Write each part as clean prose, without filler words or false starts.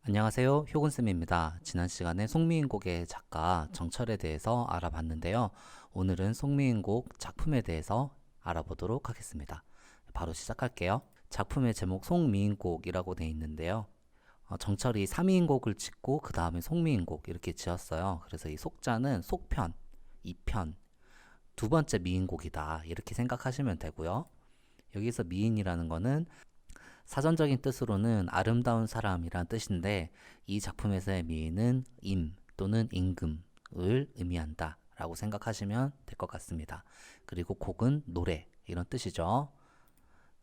안녕하세요. 효근쌤입니다. 지난 시간에 송미인곡의 작가 정철에 대해서 알아봤는데요. 오늘은 송미인곡 작품에 대해서 알아보도록 하겠습니다. 바로 시작할게요. 작품의 제목 송미인곡이라고 되어 있는데요. 정철이 3위인곡을 짓고 그 다음에 송미인곡 이렇게 지었어요. 그래서 이 속자는 속편, 2편, 두 번째 미인곡이다 이렇게 생각하시면 되고요. 여기서 미인이라는 거는 사전적인 뜻으로는 아름다운 사람이란 뜻인데 이 작품에서의 미인은 임 또는 임금을 의미한다 라고 생각하시면 될 것 같습니다. 그리고 곡은 노래 이런 뜻이죠.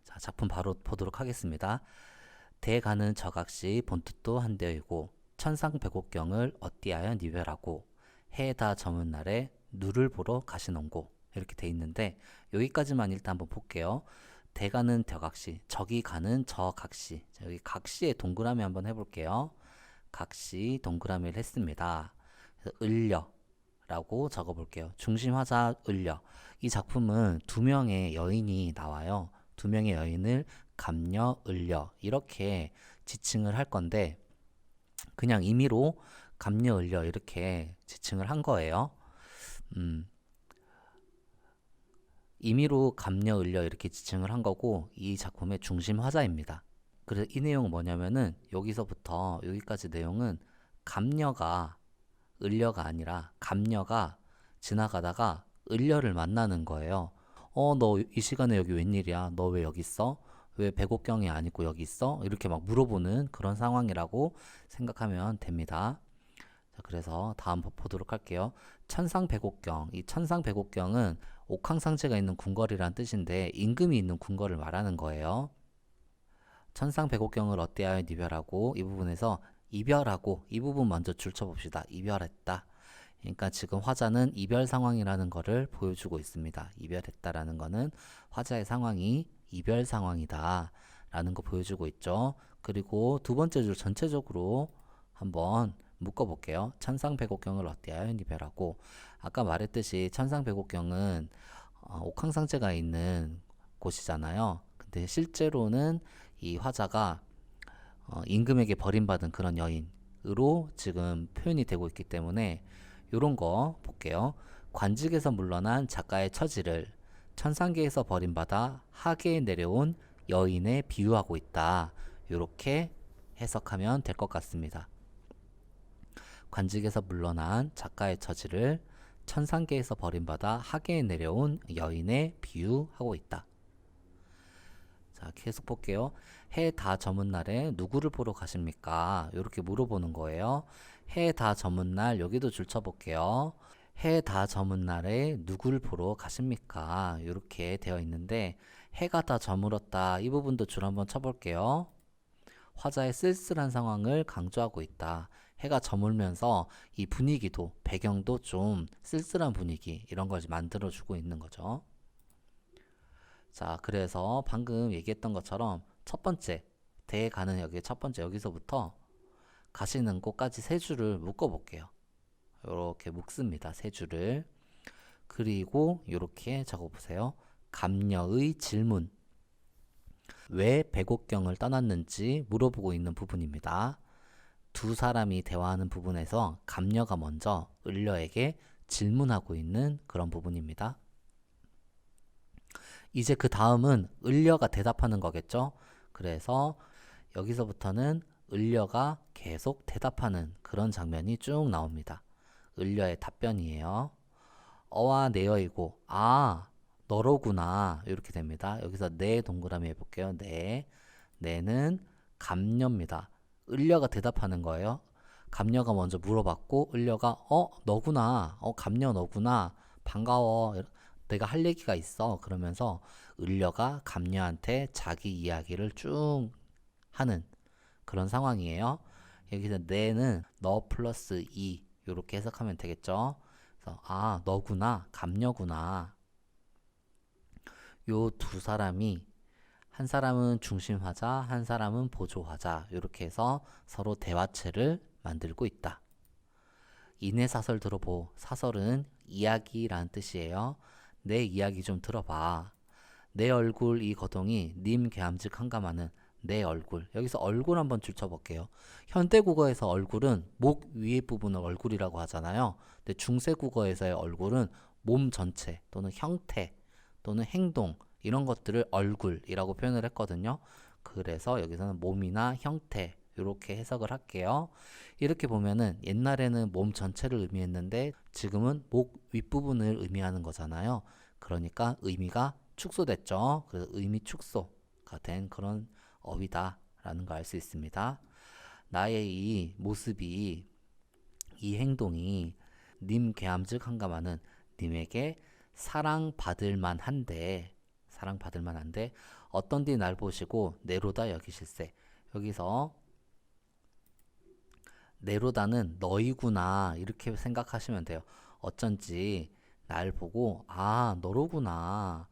자, 작품 바로 보도록 하겠습니다. 대가는 저각시 본뜻도 한데이고 천상백옥경을 어띠하여 니별하고 해다 저문 날에 누를 보러 가시는고 이렇게 돼 있는데 여기까지만 일단 한번 볼게요. 대가는 벼각시, 저기 가는 저각시. 자, 여기 각시의 동그라미 한번 해볼게요. 각시 동그라미를 했습니다. 그래서 을려라고 적어볼게요. 중심화자 을려. 이 작품은 두 명의 여인이 나와요. 두 명의 여인을 감녀, 을려 이렇게 지칭을 할 건데 그냥 임의로 감녀, 을려 이렇게 지칭을 한 거예요. 임의로 감녀, 을려 이렇게 지칭을 한 거고 이 작품의 중심 화자입니다. 그래서 이 내용은 뭐냐면은 여기서부터 여기까지 내용은 감녀가 을려가 아니라 감녀가 지나가다가 을려를 만나는 거예요. 너 이 시간에 여기 웬일이야? 너 왜 여기 있어? 왜 백옥경이 아니고 여기 있어? 이렇게 막 물어보는 그런 상황이라고 생각하면 됩니다. 자, 그래서 다음 보도록 할게요. 천상백옥경. 이 천상백옥경은 옥황상제가 있는 궁궐이란 뜻인데 임금이 있는 궁궐을 말하는 거예요. 천상백옥경을 어때하여 이별하고 이 부분에서 이별하고 이 부분 먼저 줄쳐봅시다. 이별했다. 그러니까 지금 화자는 이별 상황이라는 것을 보여주고 있습니다. 이별했다라는 것은 화자의 상황이 이별 상황이다 라는 거 보여주고 있죠. 그리고 두 번째 줄 전체적으로 한번 묶어볼게요. 천상백옥경을 어때하여 이별하고 아까 말했듯이 천상백옥경은 옥황상제가 있는 곳이잖아요. 근데 실제로는 이 화자가 임금에게 버림받은 그런 여인으로 지금 표현이 되고 있기 때문에 이런 거 볼게요. 관직에서 물러난 작가의 처지를 천상계에서 버림받아 하계에 내려온 여인에 비유하고 있다. 이렇게 해석하면 될 것 같습니다. 관직에서 물러난 작가의 처지를 천상계에서 버림받아 하계에 내려온 여인에 비유하고 있다. 자, 계속 볼게요. 해 다 저문 날에 누구를 보러 가십니까? 이렇게 물어보는 거예요. 해 다 저문 날 여기도 줄 쳐볼게요. 해 다 저문 날에 누구를 보러 가십니까? 이렇게 되어 있는데 해가 다 저물었다. 이 부분도 줄 한번 쳐볼게요. 화자의 쓸쓸한 상황을 강조하고 있다. 해가 저물면서 이 분위기도 배경도 좀 쓸쓸한 분위기 이런 걸 만들어주고 있는 거죠. 자, 그래서 방금 얘기했던 것처럼 첫 번째 대에 가는 여기 첫 번째 여기서부터 가시는 곳까지 세 줄을 묶어 볼게요. 이렇게 묶습니다. 세 줄을. 그리고 이렇게 적어 보세요. 감녀의 질문. 왜 백옥경을 떠났는지 물어보고 있는 부분입니다. 두 사람이 대화하는 부분에서 감녀가 먼저 을려에게 질문하고 있는 그런 부분입니다. 이제 그 다음은 을려가 대답하는 거겠죠. 그래서 여기서부터는 을려가 계속 대답하는 그런 장면이 쭉 나옵니다. 을려의 답변이에요. 어와 내어이고 너로구나 이렇게 됩니다. 여기서 네 동그라미 해볼게요. 네, 네는 감녀입니다. 을려가 대답하는 거예요. 감녀가 먼저 물어봤고 을려가 너구나, 감녀 너구나, 반가워, 내가 할 얘기가 있어 그러면서 을려가 감녀한테 자기 이야기를 쭉 하는 그런 상황이에요. 여기서 네는 너 플러스 이 이렇게 해석하면 되겠죠. 그래서 너구나, 감녀구나. 요 두 사람이 한 사람은 중심화자, 한 사람은 보조화자 이렇게 해서 서로 대화체를 만들고 있다. 이내 사설 들어보. 사설은 이야기라는 뜻이에요. 내 이야기 좀 들어봐. 내 얼굴 이 거동이 님 개함직 한가마는 내 얼굴. 여기서 얼굴 한번 줄쳐볼게요. 현대국어에서 얼굴은 목 위에 부분을 얼굴이라고 하잖아요. 근데 중세국어에서의 얼굴은 몸 전체 또는 형태 또는 행동 이런 것들을 얼굴이라고 표현을 했거든요. 그래서 여기서는 몸이나 형태 이렇게 해석을 할게요. 이렇게 보면은 옛날에는 몸 전체를 의미했는데 지금은 목 윗부분을 의미하는 거잖아요. 그러니까 의미가 축소됐죠. 그래서 의미 축소가 된 그런 어휘다라는 걸 알 수 있습니다. 나의 이 모습이, 이 행동이 님 개함즉 한가마는 님에게 사랑받을 만한데 어떤디 날 보시고 내로다 여기실세. 여기서 내로다는 너희구나 이렇게 생각하시면 돼요. 어쩐지 날 보고 아 너로구나,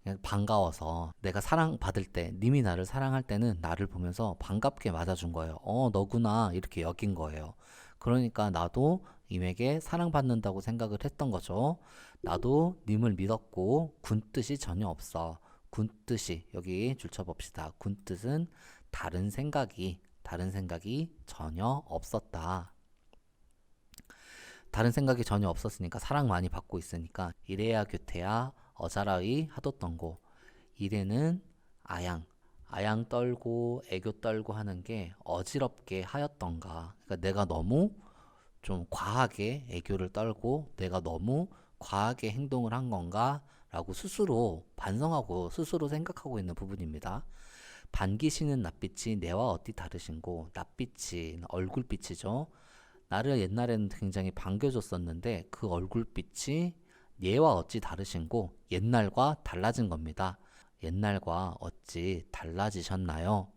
그냥 반가워서 내가 사랑받을 때, 님이 나를 사랑할 때는 나를 보면서 반갑게 맞아준 거예요. 너구나 이렇게 여긴 거예요. 그러니까 나도 님에게 사랑받는다고 생각을 했던 거죠. 나도 님을 믿었고 군 뜻이 전혀 없어. 군 뜻이 여기 줄쳐봅시다. 군 뜻은 다른 생각이 전혀 없었다. 다른 생각이 전혀 없었으니까 사랑 많이 받고 있으니까 이래야 교태야 어자라의 하뒀던고. 이래는 아양 떨고 애교 떨고 하는 게 어지럽게 하였던가. 그러니까 내가 너무 좀 과하게 애교를 떨고 내가 너무 과하게 행동을 한 건가 라고 스스로 반성하고 스스로 생각하고 있는 부분입니다. 반기시는 낯빛이 내와 어찌 다르신고. 낯빛이 얼굴빛이죠. 나를 옛날에는 굉장히 반겨줬었는데 그 얼굴빛이 얘와 어찌 다르신고. 옛날과 달라진 겁니다. 옛날과 어찌 달라지셨나요?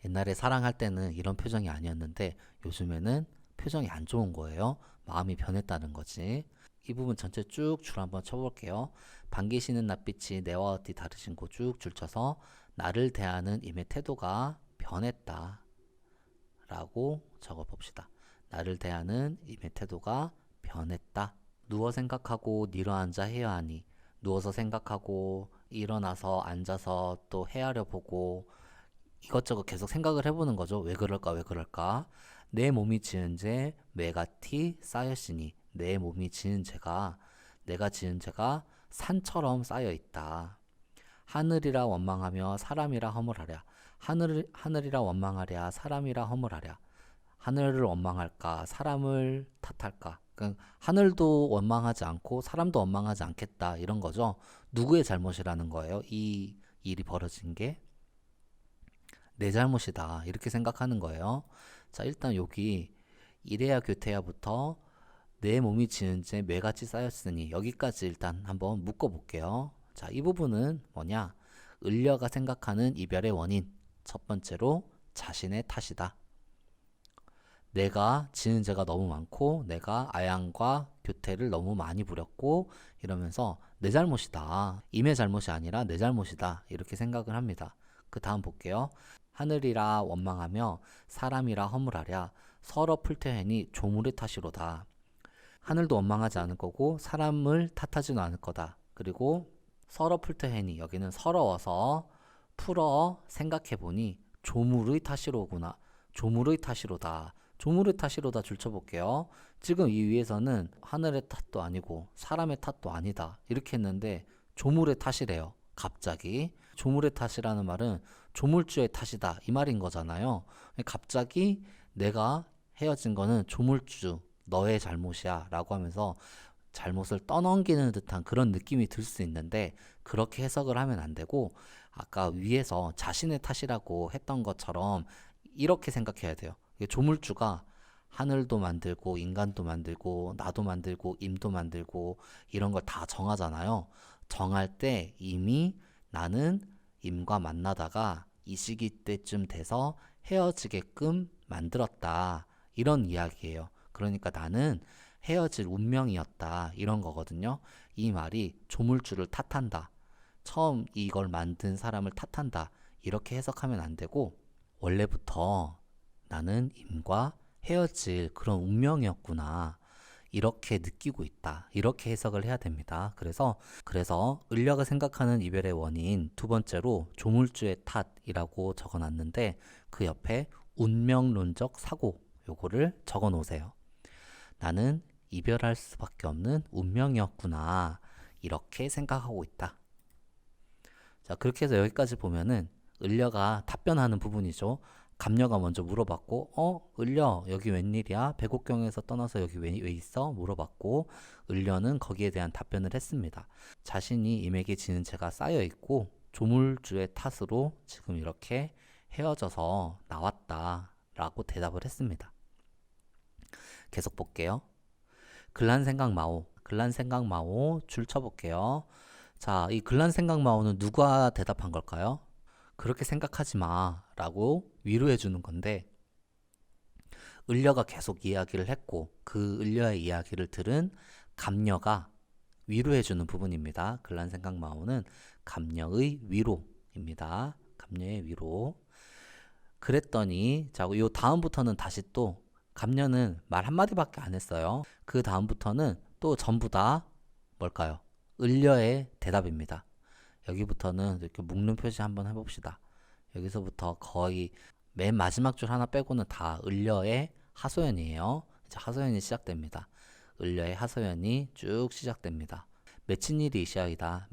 옛날에 사랑할 때는 이런 표정이 아니었는데 요즘에는 표정이 안 좋은 거예요. 마음이 변했다는 거지. 이 부분 전체 쭉 줄 한번 쳐볼게요. 반기시는 낯빛이 내와 어찌 다르신고 쭉 줄쳐서 나를 대하는 임의 태도가 변했다 라고 적어봅시다. 나를 대하는 임의 태도가 변했다. 누워 생각하고 일어앉아 해야 하니. 누워서 생각하고 일어나서 앉아서 또 헤아려 보고 이것저것 계속 생각을 해보는 거죠. 왜 그럴까? 내 몸이 지은 죄 매같이 쌓였으니. 내 몸이 지은 죄가, 내가 지은 죄가 산처럼 쌓여 있다. 하늘이라 원망하며 사람이라 허물하랴. 하늘이라 원망하랴 사람이라 허물하랴. 하늘을 원망할까 사람을 탓할까. 그러니까 하늘도 원망하지 않고 사람도 원망하지 않겠다 이런 거죠. 누구의 잘못이라는 거예요. 이 일이 벌어진 게 내 잘못이다 이렇게 생각하는 거예요. 자, 일단 여기 이래야 교태야부터 내 몸이 지은 죄 매같이 쌓였으니 여기까지 일단 한번 묶어볼게요. 자, 이 부분은 뭐냐? 을려가 생각하는 이별의 원인. 첫 번째로 자신의 탓이다. 내가 지은 죄가 너무 많고 내가 아양과 교태를 너무 많이 부렸고 이러면서 내 잘못이다. 임의 잘못이 아니라 내 잘못이다. 이렇게 생각을 합니다. 그 다음 볼게요. 하늘이라 원망하며 사람이라 허물하랴. 서러 풀태하니 조물의 탓이로다. 하늘도 원망하지 않을 거고 사람을 탓하지는 않을 거다. 그리고 서러 풀태하니 여기는 서러워서 풀어 생각해보니 조물의 탓이로구나. 조물의 탓이로다. 조물의 탓이로다 줄쳐볼게요. 지금 이 위에서는 하늘의 탓도 아니고 사람의 탓도 아니다 이렇게 했는데 조물의 탓이래요. 갑자기 조물의 탓이라는 말은 조물주의 탓이다 이 말인 거잖아요. 갑자기 내가 헤어진 거는 조물주 너의 잘못이야 라고 하면서 잘못을 떠넘기는 듯한 그런 느낌이 들 수 있는데 그렇게 해석을 하면 안 되고 아까 위에서 자신의 탓이라고 했던 것처럼 이렇게 생각해야 돼요. 조물주가 하늘도 만들고 인간도 만들고 나도 만들고 임도 만들고 이런 걸 다 정하잖아요. 정할 때 이미 나는 임과 만나다가 이 시기 때쯤 돼서 헤어지게끔 만들었다 이런 이야기예요. 그러니까 나는 헤어질 운명이었다 이런 거거든요. 이 말이 조물주를 탓한다, 처음 이걸 만든 사람을 탓한다 이렇게 해석하면 안 되고 원래부터 나는 임과 헤어질 그런 운명이었구나 이렇게 느끼고 있다. 이렇게 해석을 해야 됩니다. 그래서 을려가 생각하는 이별의 원인 두 번째로 조물주의 탓이라고 적어놨는데 그 옆에 운명론적 사고 요거를 적어 놓으세요. 나는 이별할 수밖에 없는 운명이었구나. 이렇게 생각하고 있다. 자, 그렇게 해서 여기까지 보면은 을려가 답변하는 부분이죠. 감녀가 먼저 물어봤고, 을려, 여기 웬일이야? 백옥경에서 떠나서 여기 왜 있어? 물어봤고, 을려는 거기에 대한 답변을 했습니다. 자신이 임에게 지는 죄가 쌓여있고, 조물주의 탓으로 지금 이렇게 헤어져서 나왔다. 라고 대답을 했습니다. 계속 볼게요. 글란생각마오 줄 쳐볼게요. 자, 이 글란생각마오는 누가 대답한 걸까요? 그렇게 생각하지 마 라고 위로해 주는 건데 을려가 계속 이야기를 했고 그 을려의 이야기를 들은 감녀가 위로해 주는 부분입니다. 글란생각마오는 감녀의 위로입니다. 감녀의 위로. 그랬더니 자, 요 다음부터는 다시 또 감녀는 말 한마디밖에 안 했어요. 그 다음부터는 또 전부 다 뭘까요? 을려의 대답입니다. 여기부터는 이렇게 묶는 표시 한번 해봅시다. 여기서부터 거의 맨 마지막 줄 하나 빼고는 다 을려의 하소연이에요. 이제 하소연이 시작됩니다. 을려의 하소연이 쭉 시작됩니다. 맺힌 일이 있어이다.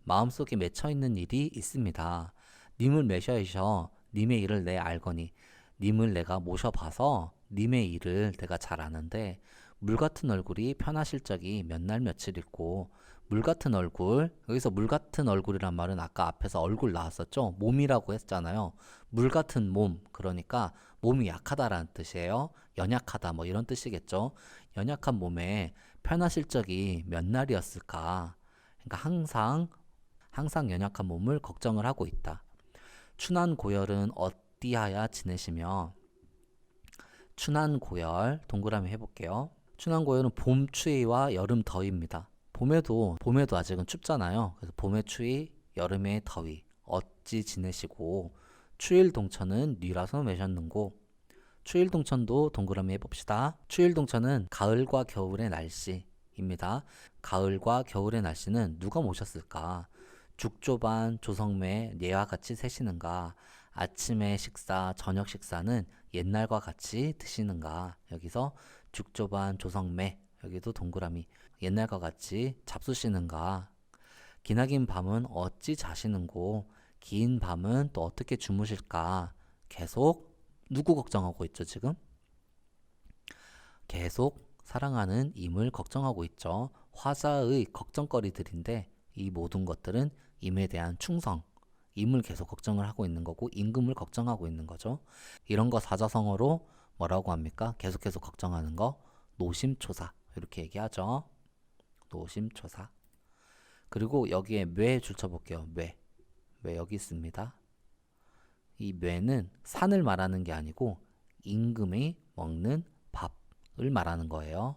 마음속에 맺혀있는 일이 있습니다. 님을 매셔이셔. 님의 일을 내 알거니. 님을 내가 모셔봐서 님의 일을 내가 잘 아는데 물같은 얼굴이 편하실 적이 몇 날 며칠 있고 물같은 얼굴, 여기서 물같은 얼굴이란 말은 아까 앞에서 얼굴 나왔었죠? 몸이라고 했잖아요. 물같은 몸, 그러니까 몸이 약하다라는 뜻이에요. 연약하다 뭐 이런 뜻이겠죠. 연약한 몸에 편하실 적이 몇 날이었을까. 그러니까 항상 연약한 몸을 걱정을 하고 있다. 춘한 고열은 어디하여 지내시며 춘한 고열 동그라미 해볼게요. 춘한 고열은 봄 추위와 여름 더위입니다. 봄에도 아직은 춥잖아요. 그래서 봄의 추위, 여름의 더위 어찌 지내시고 추일동천은 뉘라서 매셨는고 추일동천도 동그라미 해봅시다. 추일동천은 가을과 겨울의 날씨입니다. 가을과 겨울의 날씨는 누가 모셨을까? 죽조반 조성매 예와 같이 세시는가? 아침의 식사, 저녁 식사는 옛날과 같이 드시는가? 여기서 죽조반 조성매 여기도 동그라미 옛날과 같이 잡수시는가? 기나긴 밤은 어찌 자시는고? 긴 밤은 또 어떻게 주무실까? 계속 누구 걱정하고 있죠 지금? 계속 사랑하는 임을 걱정하고 있죠. 화자의 걱정거리들인데 이 모든 것들은 임에 대한 충성, 임을 계속 걱정을 하고 있는 거고 임금을 걱정하고 있는 거죠. 이런 거 사자성어로 뭐라고 합니까? 계속 걱정하는 거 노심초사 이렇게 얘기하죠. 노심초사. 그리고 여기에 뇌 줄쳐볼게요. 뇌 여기 있습니다. 이 뇌는 산을 말하는 게 아니고 임금이 먹는 밥을 말하는 거예요.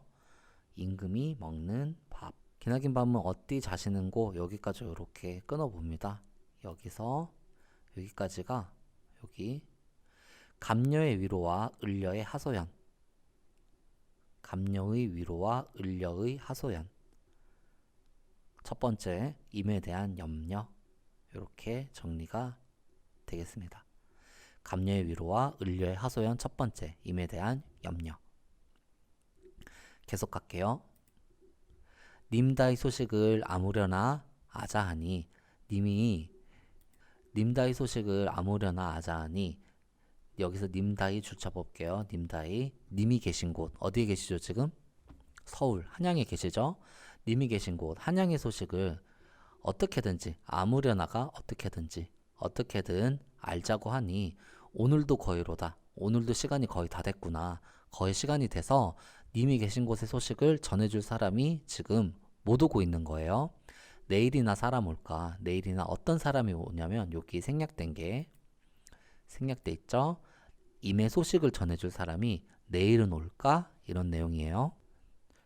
임금이 먹는 밥. 기나긴 밤은 어디 자시는고 여기까지 이렇게 끊어봅니다. 여기서 여기까지가 여기 감녀의 위로와 을려의 하소연. 감녀의 위로와 을려의 하소연. 첫 번째, 임에 대한 염려. 이렇게 정리가 되겠습니다. 감녀의 위로와 을려의 하소연 첫 번째, 임에 대한 염려. 계속 갈게요. 님다의 소식을 아무려나 아자하니 님다의 소식을 아무려나 아자하니 여기서 님다이 줄쳐볼게요. 님이 계신 곳 어디에 계시죠 지금? 서울 한양에 계시죠? 님이 계신 곳 한양의 소식을 어떻게든지 아무려나가 어떻게든 알자고 하니 오늘도 거의로다. 오늘도 시간이 거의 다 됐구나. 거의 시간이 돼서 님이 계신 곳의 소식을 전해줄 사람이 지금 못 오고 있는 거예요. 내일이나 사람 올까? 내일이나 어떤 사람이 오냐면 여기 생략돼 있죠? 임의 소식을 전해줄 사람이 내일은 올까? 이런 내용이에요.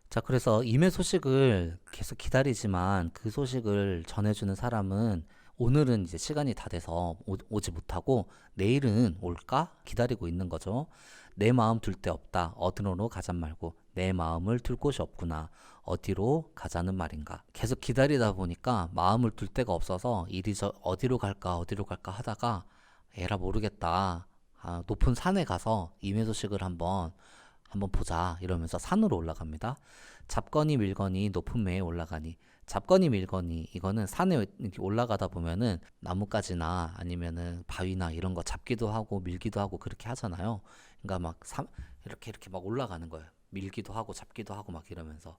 자, 그래서 임의 소식을 계속 기다리지만 그 소식을 전해주는 사람은 오늘은 이제 시간이 다 돼서 오지 못하고 내일은 올까? 기다리고 있는 거죠. 내 마음 둘 데 없다. 어디로 가잔 말고 내 마음을 둘 곳이 없구나. 어디로 가자는 말인가. 계속 기다리다 보니까 마음을 둘 데가 없어서 어디로 갈까 하다가 에라 모르겠다. 높은 산에 가서 임해소식을 한번 보자 이러면서 산으로 올라갑니다. 잡거니 밀거니 높은 매에 올라가니. 잡거니 밀거니 이거는 산에 이렇게 올라가다 보면은 나뭇가지나 아니면은 바위나 이런 거 잡기도 하고 밀기도 하고 그렇게 하잖아요. 그러니까 이렇게 막 올라가는 거예요. 밀기도 하고 잡기도 하고 막 이러면서.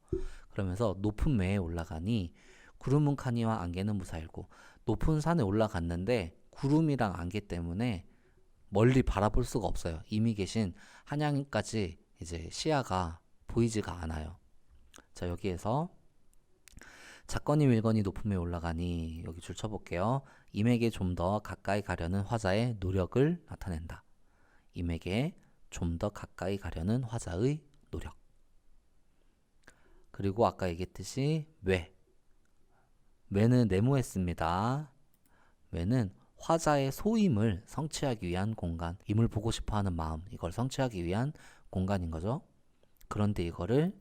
그러면서 높은 매에 올라가니 구름은 카니와 안개는 무사일고. 높은 산에 올라갔는데 구름이랑 안개 때문에 멀리 바라볼 수가 없어요. 이미 계신 한양까지 이제 시야가 보이지가 않아요. 자, 여기에서 잡거니 밀거니 높음에 올라가니 여기 줄 쳐볼게요. 임에게 좀 더 가까이 가려는 화자의 노력을 나타낸다. 임에게 좀 더 가까이 가려는 화자의 노력. 그리고 아까 얘기했듯이 외는 네모했습니다. 외는 화자의 소임을 성취하기 위한 공간, 임을 보고 싶어하는 마음, 이걸 성취하기 위한 공간인 거죠. 그런데 이거를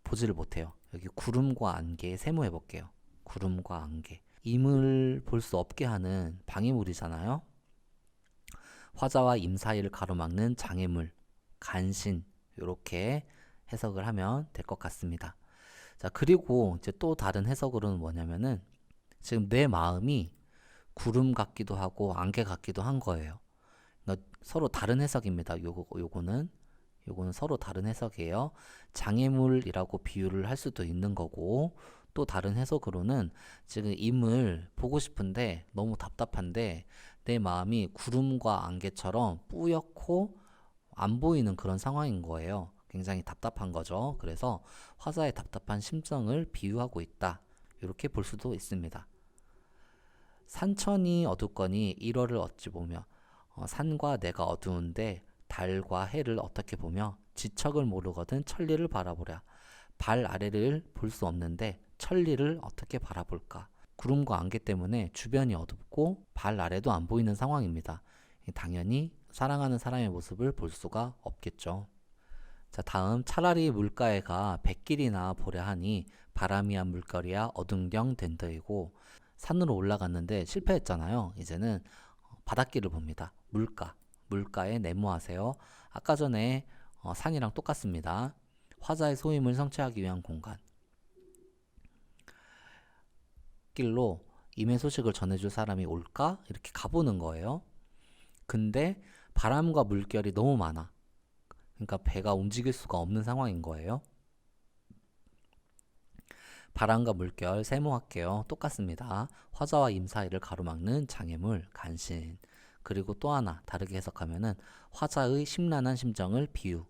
보지를 못해요. 여기 구름과 안개 세모해 볼게요. 구름과 안개. 임을 볼 수 없게 하는 방해물이잖아요. 화자와 임 사이를 가로막는 장애물, 간신, 이렇게 해석을 하면 될 것 같습니다. 자, 그리고 이제 또 다른 해석으로는 뭐냐면은 지금 내 마음이 구름 같기도 하고 안개 같기도 한 거예요. 그러니까 서로 다른 해석입니다. 요거는 서로 다른 해석이에요. 장애물이라고 비유를 할 수도 있는 거고, 또 다른 해석으로는 지금 임을 보고 싶은데 너무 답답한데 내 마음이 구름과 안개처럼 뿌옇고 안 보이는 그런 상황인 거예요. 굉장히 답답한 거죠. 그래서 화자의 답답한 심정을 비유하고 있다. 이렇게 볼 수도 있습니다. 산천이 어둡거니 1월을 어찌 보며. 산과 내가 어두운데 달과 해를 어떻게 보며 지척을 모르거든 천리를 바라보랴. 발 아래를 볼 수 없는데 천리를 어떻게 바라볼까. 구름과 안개 때문에 주변이 어둡고 발 아래도 안 보이는 상황입니다. 당연히 사랑하는 사람의 모습을 볼 수가 없겠죠. 자, 다음 차라리 물가에 가 백길이나 보려 하니 바람이야 물결이야 어둥경 된더이고. 산으로 올라갔는데 실패했잖아요. 이제는 바닷길을 봅니다. 물가에 네모하세요. 아까 전에 산이랑 똑같습니다. 화자의 소임을 성취하기 위한 공간. 길로 임의 소식을 전해줄 사람이 올까? 이렇게 가보는 거예요. 근데 바람과 물결이 너무 많아. 그러니까 배가 움직일 수가 없는 상황인 거예요. 바람과 물결 세모할게요. 똑같습니다. 화자와 임 사이를 가로막는 장애물, 간신. 그리고 또 하나 다르게 해석하면은 화자의 심란한 심정을 비유.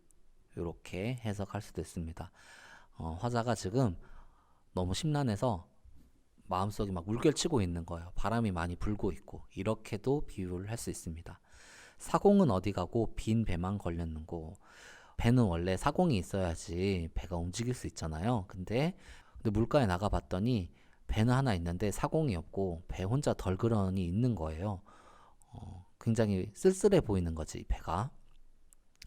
이렇게 해석할 수도 있습니다. 화자가 지금 너무 심란해서 마음속에 막 물결치고 있는 거예요. 바람이 많이 불고 있고. 이렇게도 비유를 할 수 있습니다. 사공은 어디 가고 빈 배만 걸렸는고. 배는 원래 사공이 있어야지 배가 움직일 수 있잖아요. 근데 물가에 나가봤더니 배는 하나 있는데 사공이 없고 배 혼자 덜그러니 있는 거예요. 굉장히 쓸쓸해 보이는 거지, 배가.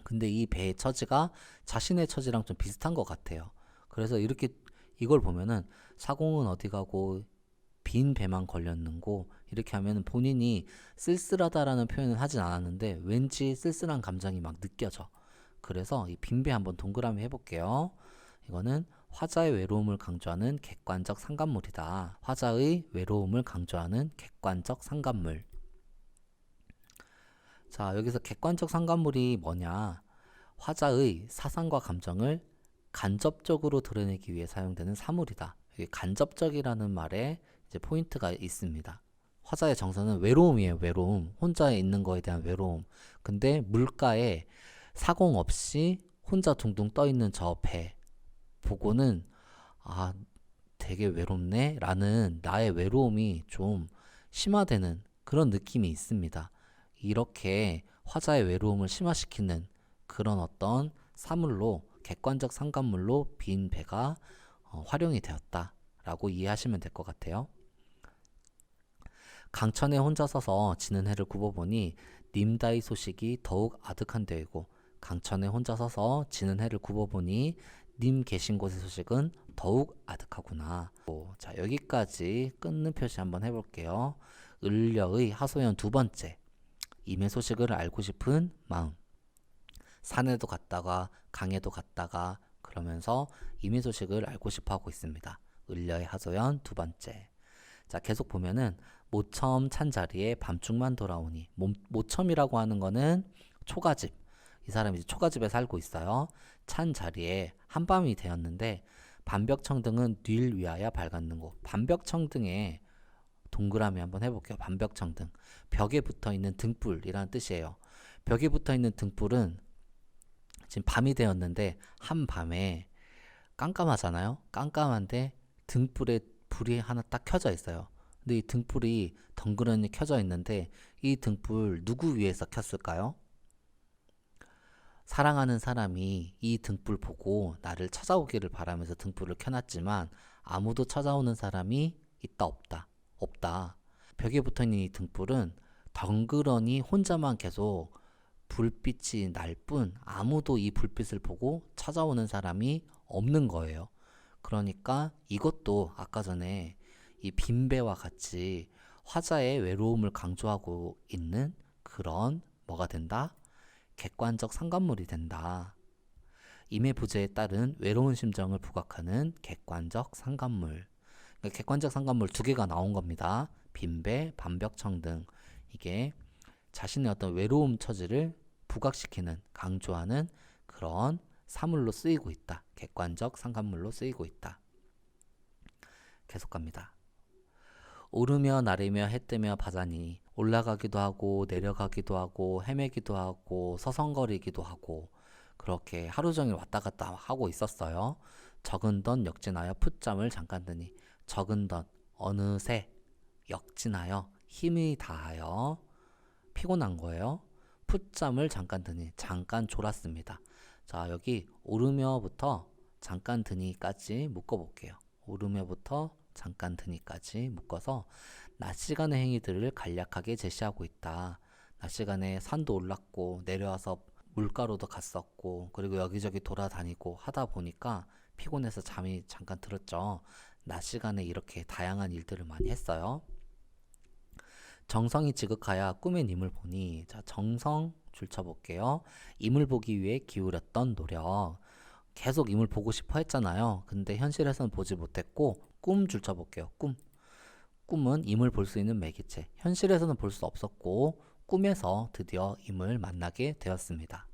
근데 이 배의 처지가 자신의 처지랑 좀 비슷한 것 같아요. 그래서 이걸 보면은 사공은 어디 가고 빈 배만 걸렸는고, 이렇게 하면 본인이 쓸쓸하다라는 표현은 하진 않았는데 왠지 쓸쓸한 감정이 막 느껴져. 그래서 이 빈 배 한번 동그라미 해볼게요. 이거는 화자의 외로움을 강조하는 객관적 상관물이다. 화자의 외로움을 강조하는 객관적 상관물. 자, 여기서 객관적 상관물이 뭐냐? 화자의 사상과 감정을 간접적으로 드러내기 위해 사용되는 사물이다. 여기 간접적이라는 말에 이제 포인트가 있습니다. 화자의 정서는 외로움이에요. 외로움. 혼자 있는 거에 대한 외로움. 근데 물가에 사공 없이 혼자 둥둥 떠 있는 저 배 보고는 되게 외롭네 라는 나의 외로움이 좀 심화되는 그런 느낌이 있습니다. 이렇게 화자의 외로움을 심화시키는 그런 어떤 사물로, 객관적 상관물로 빈 배가 활용이 되었다라고 이해하시면 될 것 같아요. 강천에 혼자 서서 지는 해를 굽어보니 님다의 소식이 더욱 아득한 데이고 강천에 혼자 서서 지는 해를 굽어보니 님 계신 곳의 소식은 더욱 아득하구나. 자, 여기까지 끊는 표시 한번 해볼게요. 을려의 하소연 두 번째. 임의 소식을 알고 싶은 마음. 산에도 갔다가 강에도 갔다가 그러면서 임의 소식을 알고 싶어 하고 있습니다. 을려의 하소연 두 번째. 자, 계속 보면은 모처음 찬 자리에 밤중만 돌아오니. 모첨이라고 하는 거는 초가집. 이 사람이 이제 초가집에 살고 있어요. 찬 자리에 한밤이 되었는데 반벽청등은 뉘를 위하여 밝았는 곳. 반벽청등에 동그라미 한번 해볼게요. 반벽청등. 벽에 붙어있는 등불이라는 뜻이에요. 벽에 붙어있는 등불은 지금 밤이 되었는데 한밤에 깜깜하잖아요. 깜깜한데 등불에 불이 하나 딱 켜져 있어요. 근데 이 등불이 덩그러니 켜져 있는데 이 등불 누구 위해서 켰을까요? 사랑하는 사람이 이 등불 보고 나를 찾아오기를 바라면서 등불을 켜놨지만 아무도 찾아오는 사람이 있다 없다. 없다. 벽에 붙어있는 이 등불은 덩그러니 혼자만 계속 불빛이 날 뿐 아무도 이 불빛을 보고 찾아오는 사람이 없는 거예요. 그러니까 이것도 아까 전에 이 빈배와 같이 화자의 외로움을 강조하고 있는 그런 뭐가 된다? 객관적 상관물이 된다. 임의 부재에 따른 외로운 심정을 부각하는 객관적 상관물. 그러니까 객관적 상관물 두 개가 나온 겁니다. 빈배, 반벽청 등 이게 자신의 어떤 외로움 처지를 부각시키는, 강조하는 그런 사물로 쓰이고 있다. 객관적 상관물로 쓰이고 있다. 계속 갑니다. 오르며 나르며 해 뜨며 바자니 올라가기도 하고 내려가기도 하고 헤매기도 하고 서성거리기도 하고 그렇게 하루 종일 왔다 갔다 하고 있었어요. 적은던 역진하여 풋잠을 잠깐 드니 적은던 어느새 역진하여 힘이 다하여 피곤한 거예요. 풋잠을 잠깐 드니 잠깐 졸았습니다. 자, 여기 오르며부터 잠깐 드니까지 묶어볼게요. 오르며부터 잠깐 드니까지 묶어서 낮 시간의 행위들을 간략하게 제시하고 있다. 낮 시간에 산도 올랐고 내려와서 물가로도 갔었고 그리고 여기저기 돌아다니고 하다 보니까 피곤해서 잠이 잠깐 들었죠. 낮 시간에 이렇게 다양한 일들을 많이 했어요. 정성이 지극하여 꿈에 님을 보니, 자, 정성 줄쳐볼게요. 임을 보기 위해 기울였던 노력. 계속 임을 보고 싶어 했잖아요. 근데 현실에서는 보지 못했고 꿈 줄쳐볼게요. 꿈은 임을 볼 수 있는 매개체. 현실에서는 볼 수 없었고 꿈에서 드디어 임을 만나게 되었습니다.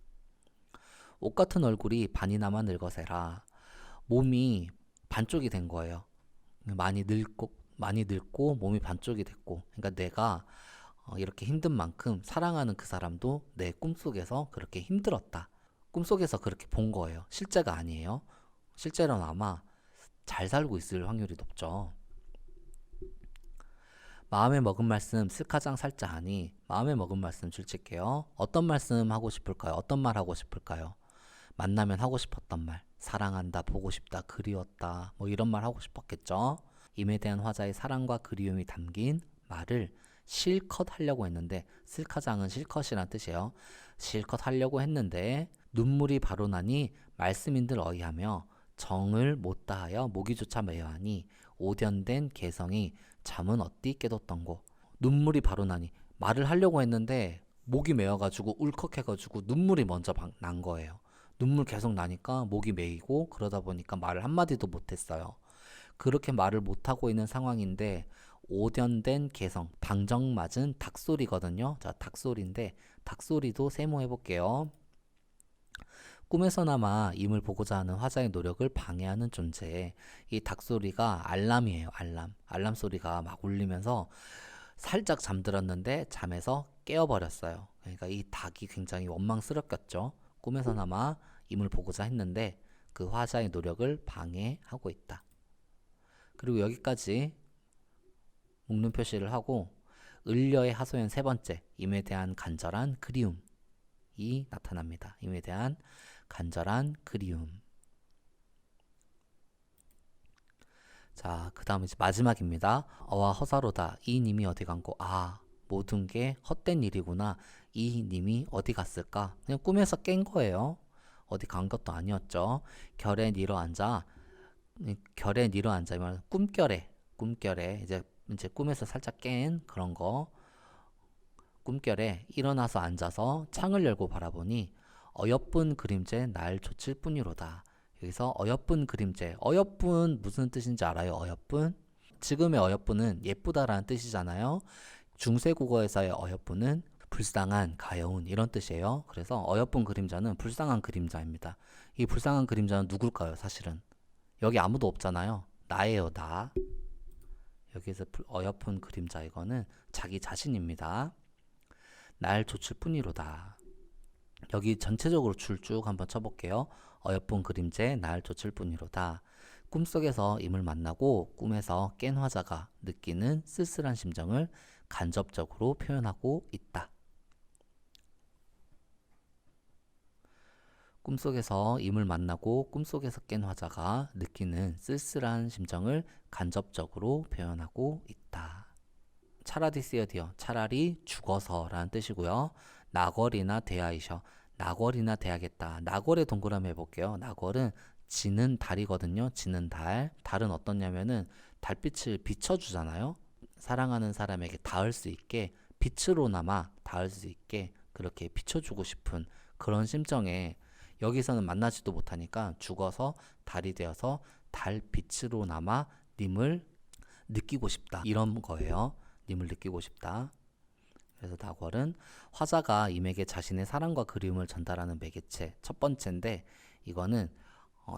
옷 같은 얼굴이 반이나마 늙어세라. 몸이 반쪽이 된 거예요. 많이 늙고 몸이 반쪽이 됐고, 그러니까 내가 이렇게 힘든 만큼 사랑하는 그 사람도 내 꿈속에서 그렇게 힘들었다. 꿈속에서 그렇게 본 거예요. 실제가 아니에요. 실제로는 아마 잘 살고 있을 확률이 높죠. 마음에 먹은 말씀 슬카장 살자하니 마음에 먹은 말씀 줄칠게요. 어떤 말씀 하고 싶을까요? 어떤 말 하고 싶을까요? 만나면 하고 싶었던 말, 사랑한다, 보고 싶다, 그리웠다, 뭐 이런 말 하고 싶었겠죠. 임에 대한 화자의 사랑과 그리움이 담긴 말을 실컷 하려고 했는데, 슬카장은 실컷이란 뜻이에요. 실컷 하려고 했는데 눈물이 바로 나니 말씀인들 어이하며 정을 못 다하여 목이조차 메어하니 오련된 개성이 잠은 어디 깨뒀던고. 눈물이 바로 나니 말을 하려고 했는데 목이 메어가지고 울컥해가지고 눈물이 먼저 난 거예요. 눈물 계속 나니까 목이 메이고 그러다 보니까 말을 한마디도 못했어요. 그렇게 말을 못하고 있는 상황인데 오련된 개성, 방정 맞은 닭소리거든요. 자, 닭소리인데 닭소리도 세모해볼게요. 꿈에서나마 임을 보고자 하는 화자의 노력을 방해하는 존재. 이 닭소리가 알람이에요. 알람 소리가 막 울리면서 살짝 잠들었는데 잠에서 깨어버렸어요. 그러니까 이 닭이 굉장히 원망스럽겠죠. 꿈에서나마 임을 보고자 했는데 그 화자의 노력을 방해하고 있다. 그리고 여기까지 묶는 표시를 하고 을려의 하소연 세 번째, 임에 대한 간절한 그리움이 나타납니다. 임에 대한 간절한 그리움. 자, 그 다음 이제 마지막입니다. 어와 허사로다. 이 님이 어디 간고. 아, 모든 게 헛된 일이구나. 이 님이 어디 갔을까? 그냥 꿈에서 깬 거예요. 어디 간 것도 아니었죠. 결에 내려앉아, 결에 내려앉아 이 말은 꿈결에 이제 꿈에서 살짝 깬 그런 거. 꿈결에 일어나서 앉아서 창을 열고 바라보니 어여쁜 그림제 날 좇을 뿐이로다. 여기서 어여쁜 그림제, 어여쁜 무슨 뜻인지 알아요? 어여쁜? 지금의 어여쁜은 예쁘다라는 뜻이잖아요. 중세국어에서의 어여쁜은 불쌍한, 가여운 이런 뜻이에요. 그래서 어여쁜 그림자는 불쌍한 그림자입니다. 이 불쌍한 그림자는 누굴까요? 사실은 여기 아무도 없잖아요. 나예요, 나. 여기서 어여쁜 그림자, 이거는 자기 자신입니다. 날 좇을 뿐이로다. 여기 전체적으로 줄 쭉 한번 쳐볼게요. 어여쁜 그림제 날 좇을 뿐이로다. 꿈속에서 임을 만나고 꿈에서 깬 화자가 느끼는 쓸쓸한 심정을 간접적으로 표현하고 있다. 꿈속에서 임을 만나고 꿈속에서 깬 화자가 느끼는 쓸쓸한 심정을 간접적으로 표현하고 있다. 차라리 쓰여디어, 차라리 죽어서라는 뜻이고요. 나궐이나 대하이셔, 나궐이나 대하겠다. 나궐의 동그라미 해볼게요. 나궐은 지는 달이거든요. 지는 달. 달은 어떻냐면은 달빛을 비춰주잖아요. 사랑하는 사람에게 닿을 수 있게, 빛으로나마 닿을 수 있게 그렇게 비춰주고 싶은 그런 심정에, 여기서는 만나지도 못하니까 죽어서 달이 되어서 달빛으로나마 님을 느끼고 싶다, 이런 거예요. 님을 느끼고 싶다. 그래서 나궐은 화자가 임에게 자신의 사랑과 그리움을 전달하는 매개체, 첫 번째인데, 이거는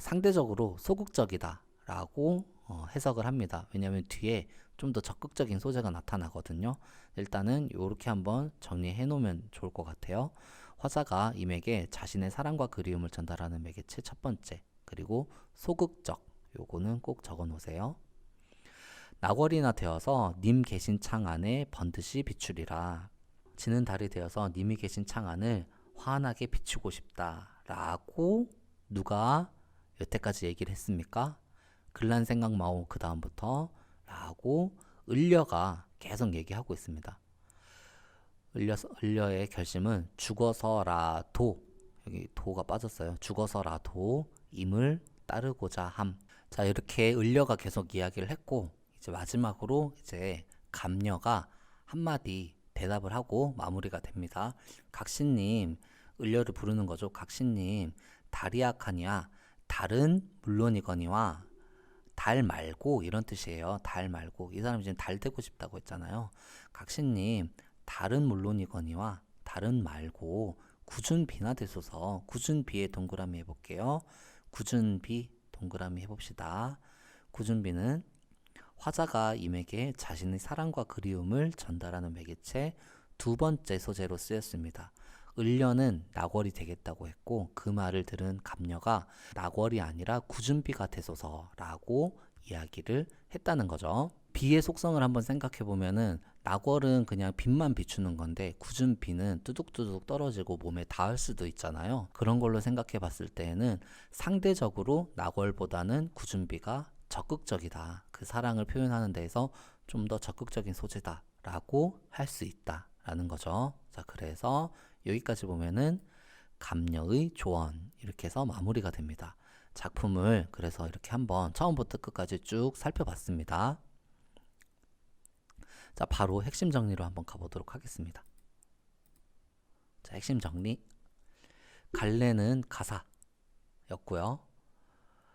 상대적으로 소극적이다 라고 해석을 합니다. 왜냐하면 뒤에 좀 더 적극적인 소재가 나타나거든요. 일단은 이렇게 한번 정리해 놓으면 좋을 것 같아요. 화자가 임에게 자신의 사랑과 그리움을 전달하는 매개체 첫 번째, 그리고 소극적, 요거는 꼭 적어 놓으세요. 나궐이나 되어서 님 계신 창 안에 번듯이 비추리라. 지는 달이 되어서 님이 계신 창 안을 환하게 비추고 싶다 라고 누가 여태까지 얘기를 했습니까? 글란 생각 마오 그 다음부터 라고 을려가 계속 얘기하고 있습니다. 을려의 결심은 죽어서라도, 여기 도가 빠졌어요. 죽어서라도 임을 따르고자 함. 자, 이렇게 을려가 계속 이야기를 했고, 이제 마지막으로 이제 감녀가 한마디 대답을 하고 마무리가 됩니다. 각신님, 을려를 부르는 거죠. 각신님, 달이 약하니야 달은 물론이거니와, 달 말고 이런 뜻이에요. 달 말고. 이 사람이 지금 달 되고 싶다고 했잖아요. 각신님, 달은 물론이거니와 달은 말고 굳은 비나 되소서. 굳은 비에 동그라미 해볼게요. 굳은 비 동그라미 해봅시다. 굳은 비는 화자가 임에게 자신의 사랑과 그리움을 전달하는 매개체 두 번째 소재로 쓰였습니다. 을려는 나궐이 되겠다고 했고, 그 말을 들은 감녀가 나궐이 아니라 굳은 비가 되소서라고 이야기를 했다는 거죠. 비의 속성을 한번 생각해 보면은 나궐은 그냥 빛만 비추는 건데, 굳은 비는 뚜둑뚜둑 떨어지고 몸에 닿을 수도 있잖아요. 그런 걸로 생각해 봤을 때에는 상대적으로 나궐보다는 굳은 비가 적극적이다. 그 사랑을 표현하는 데에서 좀 더 적극적인 소재다 라고 할 수 있다 라는 거죠. 자, 그래서 여기까지 보면은 감녀의 조언, 이렇게 해서 마무리가 됩니다. 작품을 그래서 이렇게 한번 처음부터 끝까지 쭉 살펴봤습니다. 자, 바로 핵심 정리로 한번 가보도록 하겠습니다. 자, 핵심 정리. 갈래는 가사였고요.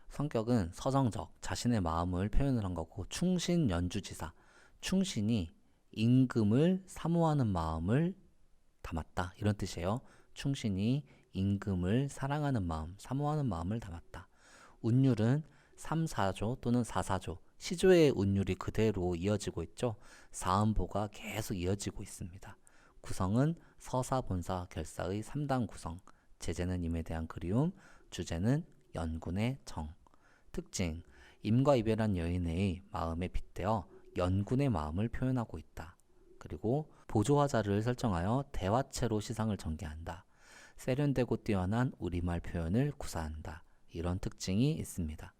성격은 서정적, 자신의 마음을 표현을 한 거고, 충신 연주지사, 충신이 임금을 사모하는 마음을 담았다, 이런 뜻이에요. 충신이 임금을 사랑하는 마음, 사모하는 마음을 담았다. 운율은 3사조 또는 4사조, 시조의 운율이 그대로 이어지고 있죠. 사음보가 계속 이어지고 있습니다. 구성은 서사, 본사, 결사의 3단 구성, 제재는 임에 대한 그리움, 주제는 연군의 정. 특징, 임과 이별한 여인의 마음에 빗대어 연군의 마음을 표현하고 있다. 그리고 보조화자를 설정하여 대화체로 시상을 전개한다. 세련되고 뛰어난 우리말 표현을 구사한다. 이런 특징이 있습니다.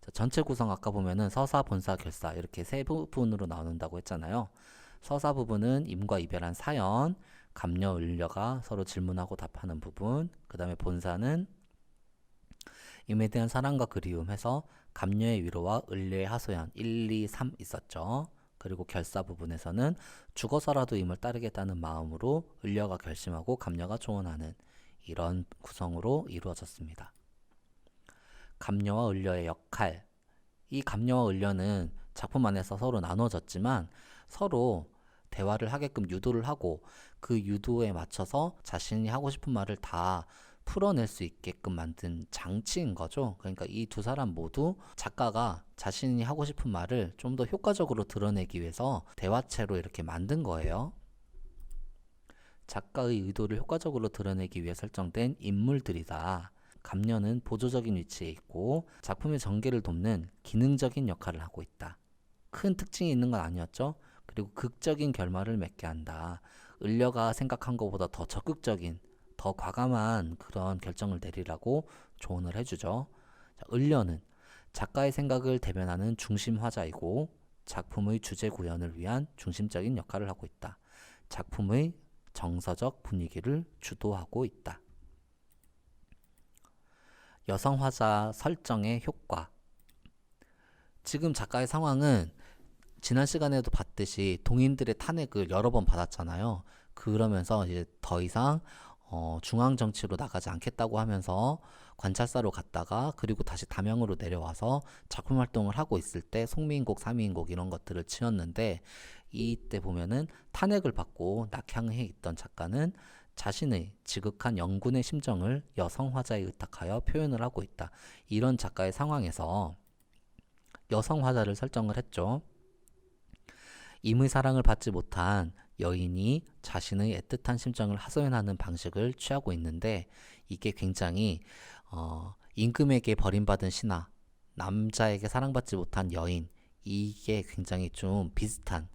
자, 전체 구성 아까 보면은 서사, 본사, 결사 이렇게 세 부분으로 나눈다고 했잖아요. 서사 부분은 임과 이별한 사연, 감녀, 을려가 서로 질문하고 답하는 부분, 그 다음에 본사는 임에 대한 사랑과 그리움 해서 감녀의 위로와 을려의 하소연 1, 2, 3 있었죠. 그리고 결사 부분에서는 죽어서라도 임을 따르겠다는 마음으로 을려가 결심하고 감녀가 조언하는 이런 구성으로 이루어졌습니다. 감녀와 을려의 역할. 이 감녀와 을려는 작품 안에서 서로 나눠졌지만 서로 대화를 하게끔 유도를 하고 그 유도에 맞춰서 자신이 하고 싶은 말을 다 풀어낼 수 있게끔 만든 장치인 거죠. 그러니까 이 두 사람 모두 작가가 자신이 하고 싶은 말을 좀 더 효과적으로 드러내기 위해서 대화체로 이렇게 만든 거예요. 작가의 의도를 효과적으로 드러내기 위해 설정된 인물들이다. 감녀는 보조적인 위치에 있고 작품의 전개를 돕는 기능적인 역할을 하고 있다. 큰 특징이 있는 건 아니었죠. 그리고 극적인 결말을 맺게 한다. 을려가 생각한 것보다 더 적극적인, 더 과감한 그런 결정을 내리라고 조언을 해주죠. 자, 을려는 작가의 생각을 대변하는 중심 화자이고 작품의 주제 구현을 위한 중심적인 역할을 하고 있다. 작품의 정서적 분위기를 주도하고 있다. 여성 화자 설정의 효과. 지금 작가의 상황은 지난 시간에도 봤듯이 동인들의 탄핵을 여러 번 받았잖아요. 그러면서 이제 더 이상 중앙 정치로 나가지 않겠다고 하면서 관찰사로 갔다가 그리고 다시 담양으로 내려와서 작품 활동을 하고 있을 때 송미인곡, 사미인곡 이런 것들을 지었는데 이때 보면은 탄핵을 받고 낙향해 있던 작가는 자신의 지극한 영군의 심정을 여성 화자에 의탁하여 표현을 하고 있다. 이런 작가의 상황에서 여성 화자를 설정을 했죠. 임의 사랑을 받지 못한 여인이 자신의 애틋한 심정을 하소연하는 방식을 취하고 있는데 이게 굉장히 임금에게 버림받은 신하, 남자에게 사랑받지 못한 여인, 이게 굉장히 좀 비슷한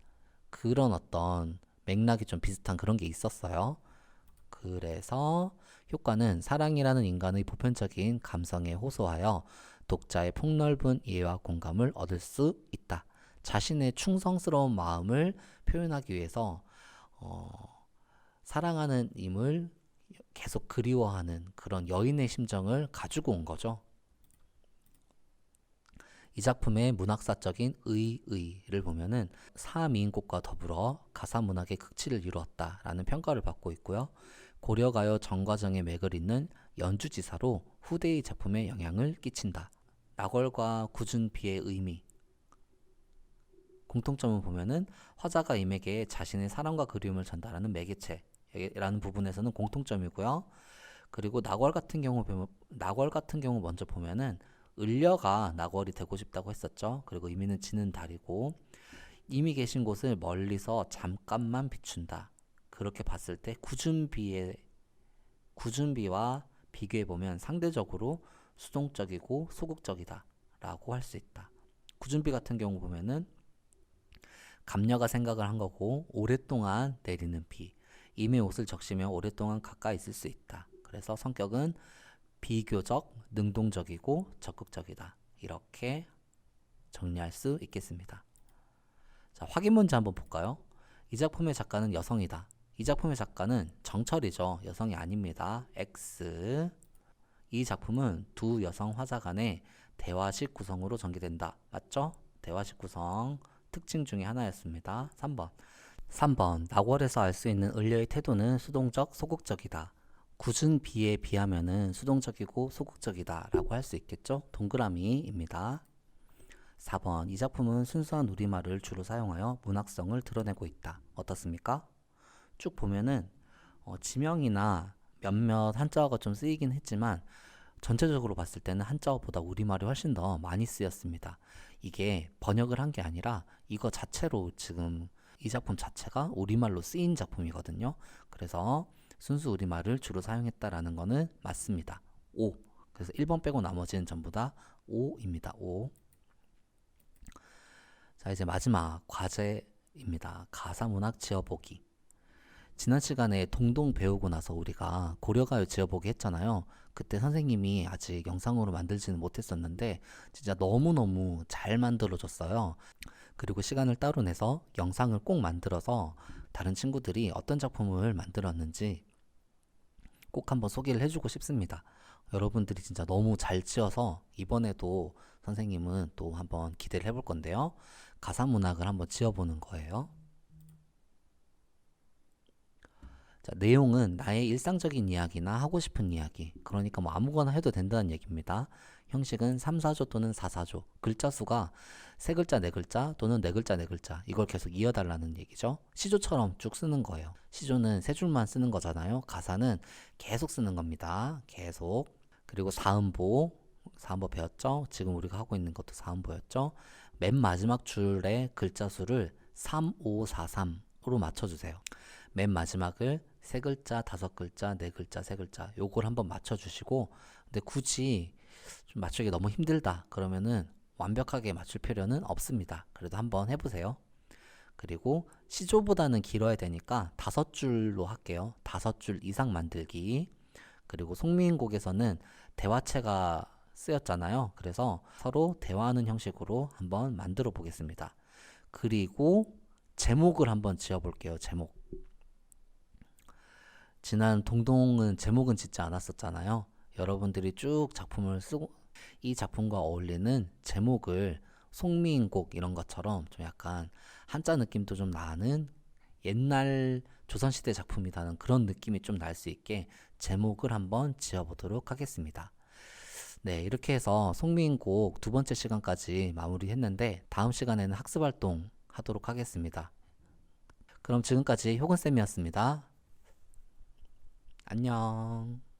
그런 어떤 맥락이 좀 비슷한 그런 게 있었어요. 그래서 효과는 사랑이라는 인간의 보편적인 감성에 호소하여 독자의 폭넓은 이해와 공감을 얻을 수 있다. 자신의 충성스러운 마음을 표현하기 위해서 사랑하는 임을 계속 그리워하는 그런 여인의 심정을 가지고 온 거죠. 이 작품의 문학사적인 의의를 보면은 사미인곡과 더불어 가사문학의 극치를 이루었다라는 평가를 받고 있고요. 고려가요 정과정의 맥을 잇는 연주지사로 후대의 작품에 영향을 끼친다. 낙월과 구준비의 의미. 공통점을 보면은 화자가 임에게 자신의 사랑과 그리움을 전달하는 매개체라는 부분에서는 공통점이고요. 그리고 낙월 같은 경우 먼저 보면은 을려가 낙월이 되고 싶다고 했었죠. 그리고 임의는 지는 달이고 임이 계신 곳을 멀리서 잠깐만 비춘다. 그렇게 봤을 때 구준비와 비교해 보면 상대적으로 수동적이고 소극적이다 라고 할 수 있다. 구준비 같은 경우 보면은 감녀가 생각을 한 거고 오랫동안 내리는 비, 임의 옷을 적시며 오랫동안 가까이 있을 수 있다. 그래서 성격은 비교적 능동적이고 적극적이다. 이렇게 정리할 수 있겠습니다. 자, 확인 문제 한번 볼까요? 이 작품의 작가는 여성이다. 이 작품의 작가는 정철이죠. 여성이 아닙니다. X. 이 작품은 두 여성 화자 간의 대화식 구성으로 전개된다. 맞죠? 대화식 구성 특징 중에 하나였습니다. 3번 낙월에서 알 수 있는 을려의 태도는 수동적, 소극적이다. 굳은 비에 비하면은 수동적이고 소극적이다 라고 할 수 있겠죠. 동그라미입니다. 4번 이 작품은 순수한 우리말을 주로 사용하여 문학성을 드러내고 있다. 어떻습니까? 쭉 보면은 지명이나 몇몇 한자어가 좀 쓰이긴 했지만 전체적으로 봤을 때는 한자어보다 우리말이 훨씬 더 많이 쓰였습니다. 이게 번역을 한 게 아니라 이거 자체로 지금 이 작품 자체가 우리말로 쓰인 작품이거든요. 그래서 순수 우리말을 주로 사용했다라는 거는 맞습니다. 5. 그래서 1번 빼고 나머지는 전부 다 5입니다. 5. 자, 이제 마지막 과제입니다. 가사문학 지어보기. 지난 시간에 동동 배우고 나서 우리가 고려가요 지어보기 했잖아요. 그때 선생님이 아직 영상으로 만들지는 못했었는데 진짜 너무너무 잘 만들어줬어요. 그리고 시간을 따로 내서 영상을 꼭 만들어서 다른 친구들이 어떤 작품을 만들었는지 꼭 한번 소개를 해주고 싶습니다. 여러분들이 진짜 너무 잘 지어서 이번에도 선생님은 또 한번 기대를 해볼 건데요. 가사문학을 한번 지어보는 거예요. 자, 내용은 나의 일상적인 이야기나 하고 싶은 이야기, 그러니까 뭐 아무거나 해도 된다는 얘기입니다. 형식은 3, 4조 또는 4, 4조, 글자 수가 3글자, 4글자 또는 4글자, 4글자, 이걸 계속 이어달라는 얘기죠. 시조처럼 쭉 쓰는 거예요. 시조는 3줄만 쓰는 거잖아요. 가사는 계속 쓰는 겁니다. 계속. 그리고 사음보 배웠죠? 지금 우리가 하고 있는 것도 사음보였죠? 맨 마지막 줄의 글자 수를 3, 5, 4, 3으로 맞춰주세요. 맨 마지막을 3글자, 5글자, 4글자, 3글자 요걸 한번 맞춰주시고, 근데 굳이 좀 맞추기 너무 힘들다 그러면은 완벽하게 맞출 필요는 없습니다. 그래도 한번 해보세요. 그리고 시조보다는 길어야 되니까 5줄로 할게요. 5줄 이상 만들기. 그리고 송미인곡에서는 대화체가 쓰였잖아요. 그래서 서로 대화하는 형식으로 한번 만들어 보겠습니다. 그리고 제목을 한번 지어 볼게요. 제목. 지난 동동은 제목은 짓지 않았었잖아요. 여러분들이 쭉 작품을 쓰고 이 작품과 어울리는 제목을 송미인곡 이런 것처럼 좀 약간 한자 느낌도 좀 나는 옛날 조선시대 작품이라는 그런 느낌이 좀 날 수 있게 제목을 한번 지어보도록 하겠습니다. 네, 이렇게 해서 송미인곡 2번째 시간까지 마무리했는데 다음 시간에는 학습활동 하도록 하겠습니다. 그럼 지금까지 효근쌤이었습니다. 안녕.